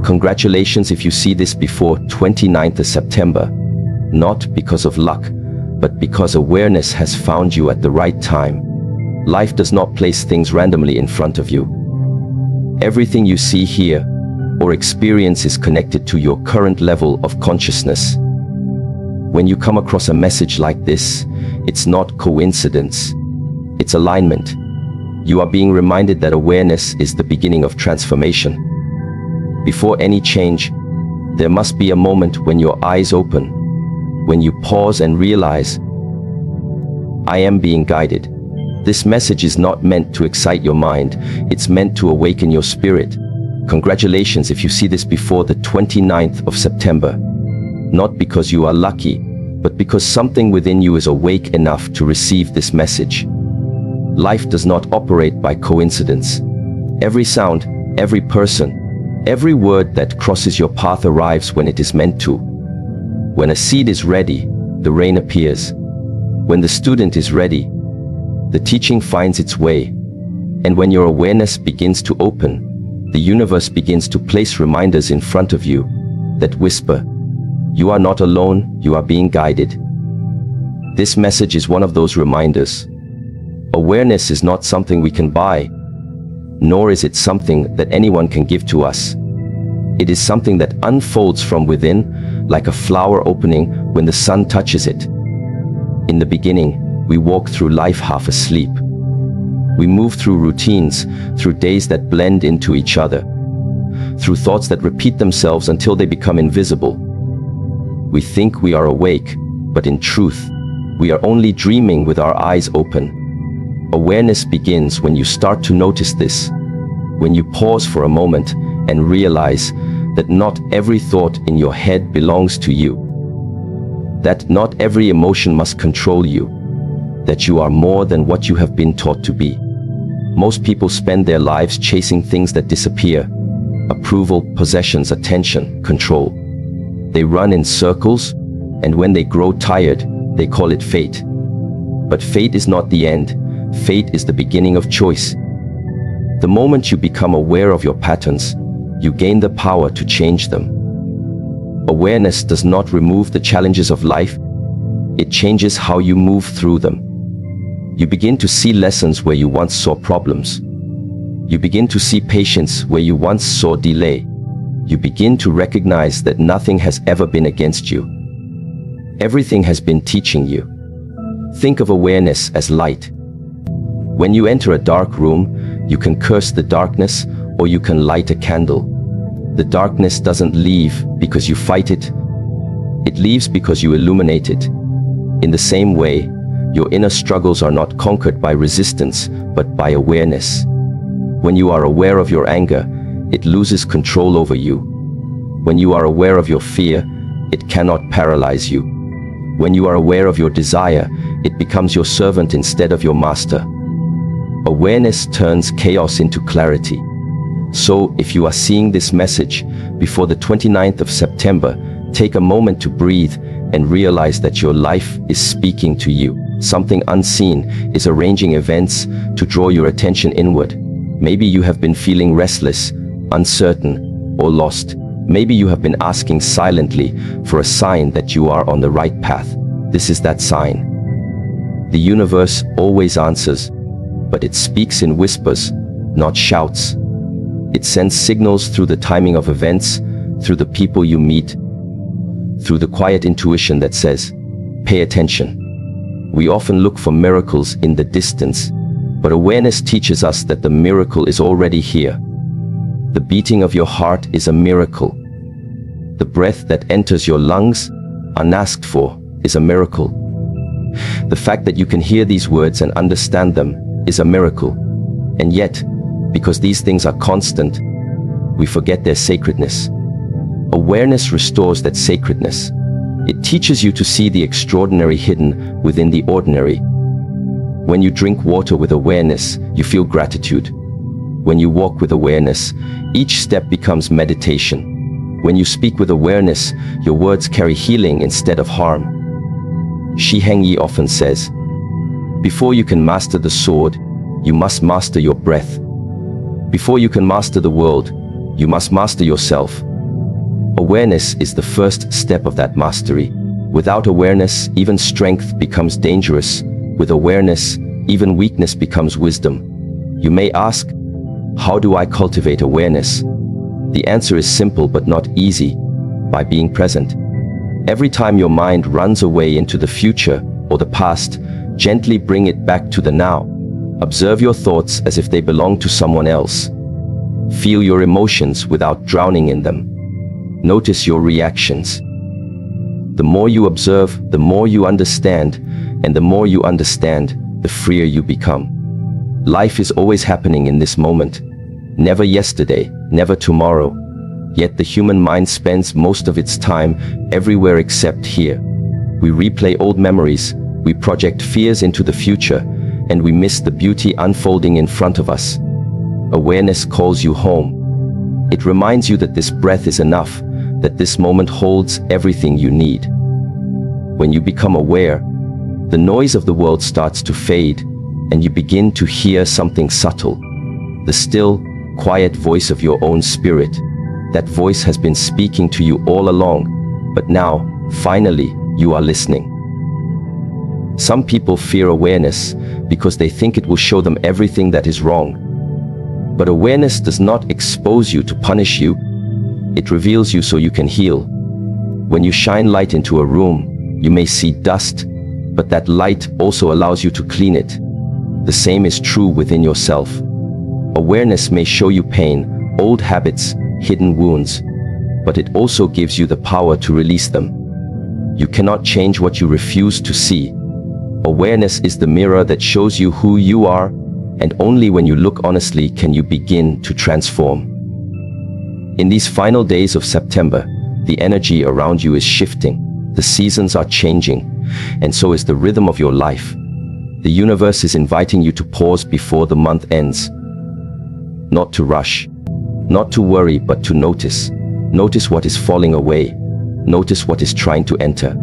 Congratulations if you see this before 29th of September, not because of luck, but because awareness has found you at the right time. Life does not place things randomly in front of you. Everything you see, hear, or experience is connected to your current level of consciousness. When you come across a message like this, it's not coincidence, it's alignment. You are being reminded that awareness is the beginning of transformation. Before any change, there must be a moment when your eyes open, when you pause and realize, I am being guided. This message is not meant to excite your mind, it's meant to awaken your spirit. Congratulations if you see this before the 29th of September. Not because you are lucky, but because something within you is awake enough to receive this message. Life does not operate by coincidence. Every sound, every person, every word that crosses your path arrives when it is meant to. When a seed is ready, the rain appears. When the student is ready, the teaching finds its way. And when your awareness begins to open, the universe begins to place reminders in front of you that whisper, you are not alone, you are being guided. This message is one of those reminders. Awareness is not something we can buy, nor is it something that anyone can give to us. It is something that unfolds from within, like a flower opening when the sun touches it. In the beginning, we walk through life half asleep. We move through routines, through days that blend into each other, through thoughts that repeat themselves until they become invisible. We think we are awake, but in truth, we are only dreaming with our eyes open. Awareness begins when you start to notice this, when you pause for a moment and realize that not every thought in your head belongs to you, that not every emotion must control you, that you are more than what you have been taught to be. Most people spend their lives chasing things that disappear: approval, possessions, attention, control. They run in circles, and when they grow tired, they call it fate. But fate is not the end. Fate is the beginning of choice. The moment you become aware of your patterns, you gain the power to change them. Awareness does not remove the challenges of life. It changes how you move through them. You begin to see lessons where you once saw problems. You begin to see patience where you once saw delay. You begin to recognize that nothing has ever been against you. Everything has been teaching you. Think of awareness as light. When you enter a dark room, you can curse the darkness, or you can light a candle. The darkness doesn't leave because you fight it. It leaves because you illuminate it. In the same way, your inner struggles are not conquered by resistance, but by awareness. When you are aware of your anger, it loses control over you. When you are aware of your fear, it cannot paralyze you. When you are aware of your desire, it becomes your servant instead of your master. Awareness turns chaos into clarity. So, if you are seeing this message before the 29th of September, take a moment to breathe and realize that your life is speaking to you. Something unseen is arranging events to draw your attention inward. Maybe you have been feeling restless, uncertain, or lost. Maybe you have been asking silently for a sign that you are on the right path. This is that sign. The universe always answers, but it speaks in whispers, not shouts. It sends signals through the timing of events, through the people you meet, through the quiet intuition that says, pay attention. We often look for miracles in the distance, but awareness teaches us that the miracle is already here. The beating of your heart is a miracle. The breath that enters your lungs, unasked for, is a miracle. The fact that you can hear these words and understand them is a miracle. And yet, because these things are constant, we forget their sacredness. Awareness restores that sacredness. It teaches you to see the extraordinary hidden within the ordinary. When you drink water with awareness, you feel gratitude. When you walk with awareness, each step becomes meditation. When you speak with awareness, your words carry healing instead of harm. Shi Heng often says, before you can master the sword, you must master your breath. Before you can master the world, you must master yourself. Awareness is the first step of that mastery. Without awareness, even strength becomes dangerous. With awareness, even weakness becomes wisdom. You may ask, how do I cultivate awareness? The answer is simple but not easy: by being present. Every time your mind runs away into the future or the past, gently bring it back to the now. Observe your thoughts as if they belong to someone else. Feel your emotions without drowning in them. Notice your reactions. The more you observe, the more you understand, and the more you understand, the freer you become. Life is always happening in this moment. Never yesterday, never tomorrow. Yet the human mind spends most of its time everywhere except here. We replay old memories, we project fears into the future, and we miss the beauty unfolding in front of us. Awareness calls you home. It reminds you that this breath is enough, that this moment holds everything you need. When you become aware, the noise of the world starts to fade, and you begin to hear something subtle. The still, quiet voice of your own spirit. That voice has been speaking to you all along, but now, finally, you are listening. Some people fear awareness because they think it will show them everything that is wrong. But awareness does not expose you to punish you. It reveals you so you can heal. When you shine light into a room, you may see dust, but that light also allows you to clean it. The same is true within yourself. Awareness may show you pain, old habits, hidden wounds, but it also gives you the power to release them. You cannot change what you refuse to see. Awareness is the mirror that shows you who you are, and only when you look honestly can you begin to transform. In these final days of September, the energy around you is shifting. The seasons are changing, and so is the rhythm of your life. The universe is inviting you to pause before the month ends. Not to rush, not to worry, but to notice. Notice what is falling away. Notice what is trying to enter.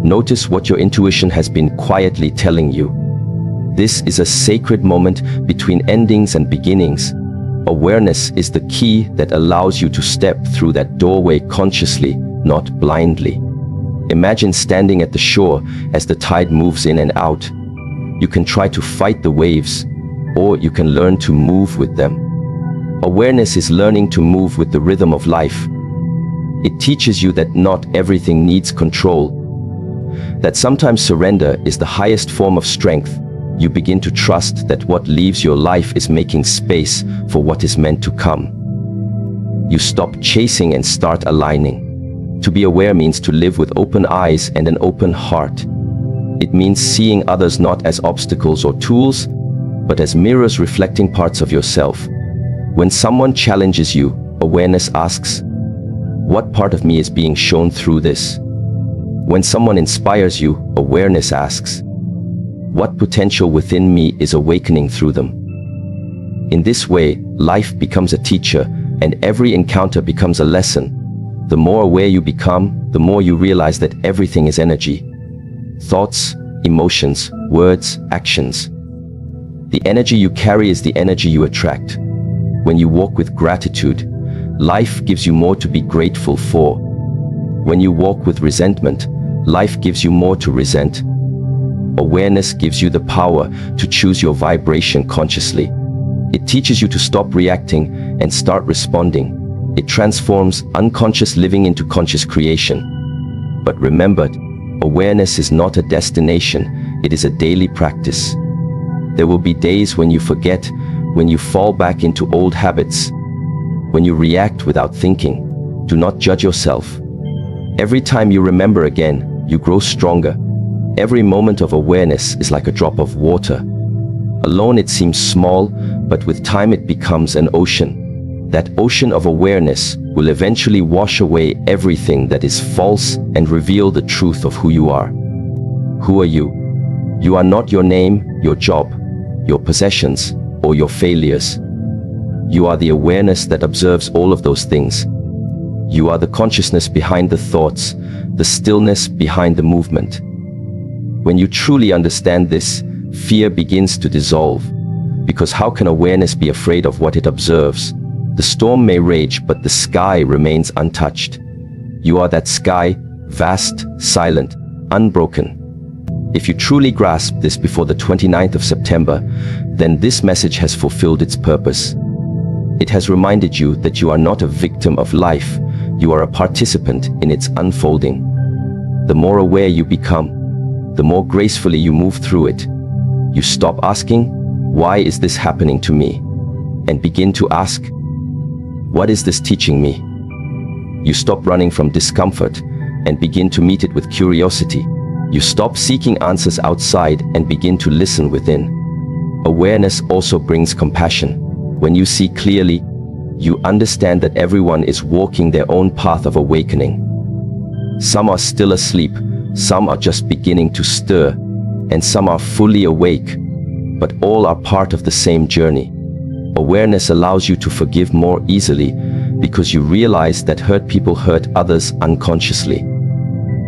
Notice what your intuition has been quietly telling you. This is a sacred moment between endings and beginnings. Awareness is the key that allows you to step through that doorway consciously, not blindly. Imagine standing at the shore as the tide moves in and out. You can try to fight the waves, or you can learn to move with them. Awareness is learning to move with the rhythm of life. It teaches you that not everything needs control, that sometimes surrender is the highest form of strength. You begin to trust that what leaves your life is making space for what is meant to come. You stop chasing and start aligning. To be aware means to live with open eyes and an open heart. It means seeing others not as obstacles or tools, but as mirrors reflecting parts of yourself. When someone challenges you, awareness asks, what part of me is being shown through this? When someone inspires you, awareness asks, what potential within me is awakening through them? In this way, life becomes a teacher, and every encounter becomes a lesson. The more aware you become, the more you realize that everything is energy. Thoughts, emotions, words, actions. The energy you carry is the energy you attract. When you walk with gratitude, life gives you more to be grateful for. When you walk with resentment, life gives you more to resent. Awareness gives you the power to choose your vibration consciously. It teaches you to stop reacting and start responding. It transforms unconscious living into conscious creation. But remember, awareness is not a destination, it is a daily practice. There will be days when you forget, when you fall back into old habits, when you react without thinking. Do not judge yourself. Every time you remember again, you grow stronger. Every moment of awareness is like a drop of water. Alone it seems small, but with time it becomes an ocean. That ocean of awareness will eventually wash away everything that is false and reveal the truth of who you are. Who are you? You are not your name, your job, your possessions, or your failures. You are the awareness that observes all of those things. You are the consciousness behind the thoughts, the stillness behind the movement. When you truly understand this, fear begins to dissolve. Because how can awareness be afraid of what it observes? The storm may rage, but the sky remains untouched. You are that sky, vast, silent, unbroken. If you truly grasp this before the 29th of September, then this message has fulfilled its purpose. It has reminded you that you are not a victim of life, you are a participant in its unfolding. The more aware you become, the more gracefully you move through it. You stop asking, "Why is this happening to me?" and begin to ask, "What is this teaching me?" You stop running from discomfort and begin to meet it with curiosity. You stop seeking answers outside and begin to listen within. Awareness also brings compassion. When you see clearly, you understand that everyone is walking their own path of awakening. Some are still asleep, some are just beginning to stir, and some are fully awake, but all are part of the same journey. Awareness allows you to forgive more easily because you realize that hurt people hurt others unconsciously.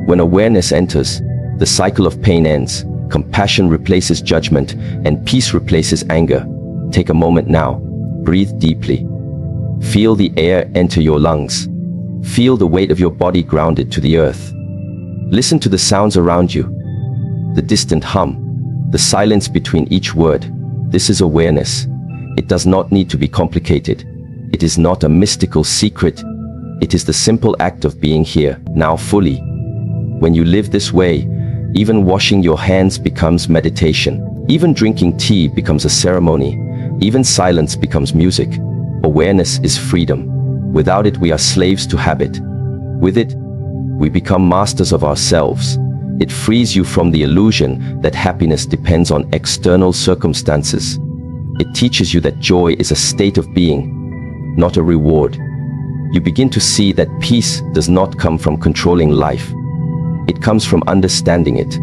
When awareness enters, the cycle of pain ends, compassion replaces judgment, and peace replaces anger. Take a moment now. Breathe deeply. Feel the air enter your lungs. Feel the weight of your body grounded to the earth. Listen to the sounds around you. The distant hum, the silence between each word. This is awareness. It does not need to be complicated. It is not a mystical secret. It is the simple act of being here, now fully. When you live this way, even washing your hands becomes meditation. Even drinking tea becomes a ceremony. Even silence becomes music. Awareness is freedom. Without it, we are slaves to habit. With it, we become masters of ourselves. It frees you from the illusion that happiness depends on external circumstances. It teaches you that joy is a state of being, not a reward. You begin to see that peace does not come from controlling life. It comes from understanding it.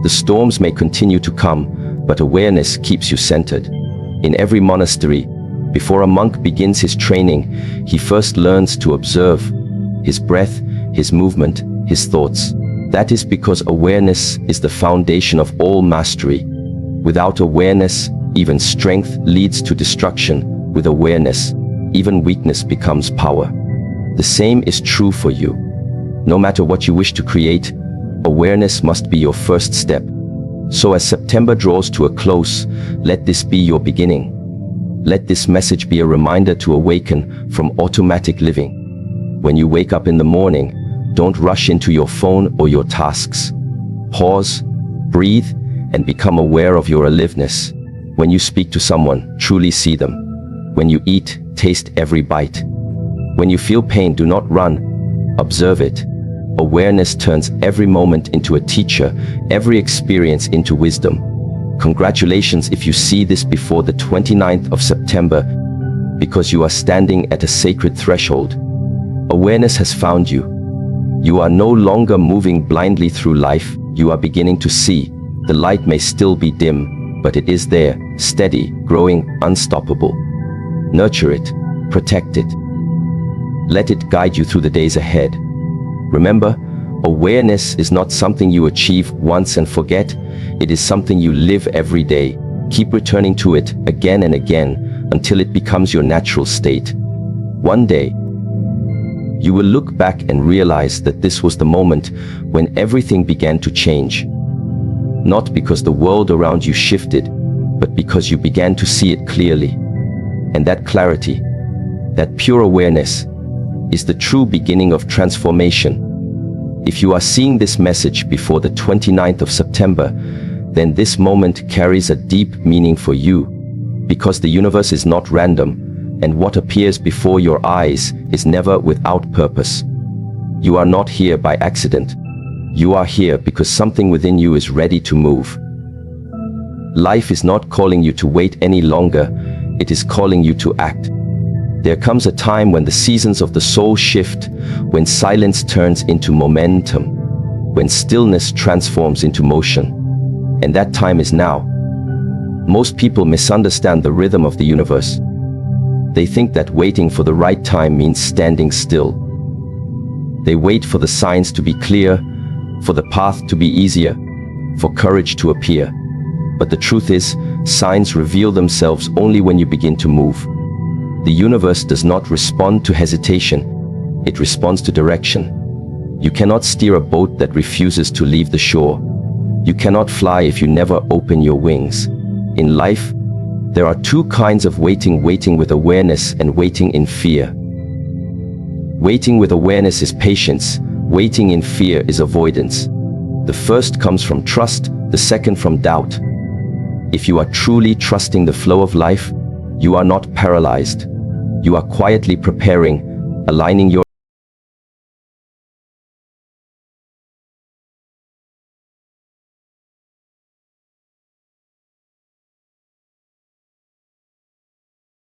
The storms may continue to come, but awareness keeps you centered. In every monastery, before a monk begins his training, he first learns to observe his breath, his movement, his thoughts. That is because awareness is the foundation of all mastery. Without awareness, even strength leads to destruction. With awareness, even weakness becomes power. The same is true for you. No matter what you wish to create, awareness must be your first step. So as September draws to a close, let this be your beginning. Let this message be a reminder to awaken from automatic living. When you wake up in the morning, don't rush into your phone or your tasks. Pause, breathe, and become aware of your aliveness. When you speak to someone, truly see them. When you eat, taste every bite. When you feel pain, do not run. Observe it. Awareness turns every moment into a teacher, every experience into wisdom. Congratulations if you see this before the 29th of September, because you are standing at a sacred threshold. Awareness has found you. You are no longer moving blindly through life. You are beginning to see. The light may still be dim, but it is there, steady, growing, unstoppable. Nurture it, protect it. Let it guide you through the days ahead. Remember, awareness is not something you achieve once and forget. It is something you live every day. Keep returning to it again and again until it becomes your natural state. One day, you will look back and realize that this was the moment when everything began to change. Not because the world around you shifted, but because you began to see it clearly. And that clarity, that pure awareness, is the true beginning of transformation. If you are seeing this message before the 29th of September, then this moment carries a deep meaning for you, because the universe is not random, and what appears before your eyes is never without purpose. You are not here by accident. You are here because something within you is ready to move. Life is not calling you to wait any longer, it is calling you to act. There comes a time when the seasons of the soul shift, when silence turns into momentum, when stillness transforms into motion. And that time is now. Most people misunderstand the rhythm of the universe. They think that waiting for the right time means standing still. They wait for the signs to be clear, for the path to be easier, for courage to appear. But the truth is, signs reveal themselves only when you begin to move. The universe does not respond to hesitation, it responds to direction. You cannot steer a boat that refuses to leave the shore. You cannot fly if you never open your wings. In life, there are two kinds of waiting: waiting with awareness and waiting in fear. Waiting with awareness is patience. Waiting in fear is avoidance. The first comes from trust, the second from doubt. If you are truly trusting the flow of life, you are not paralyzed. You are quietly preparing, aligning your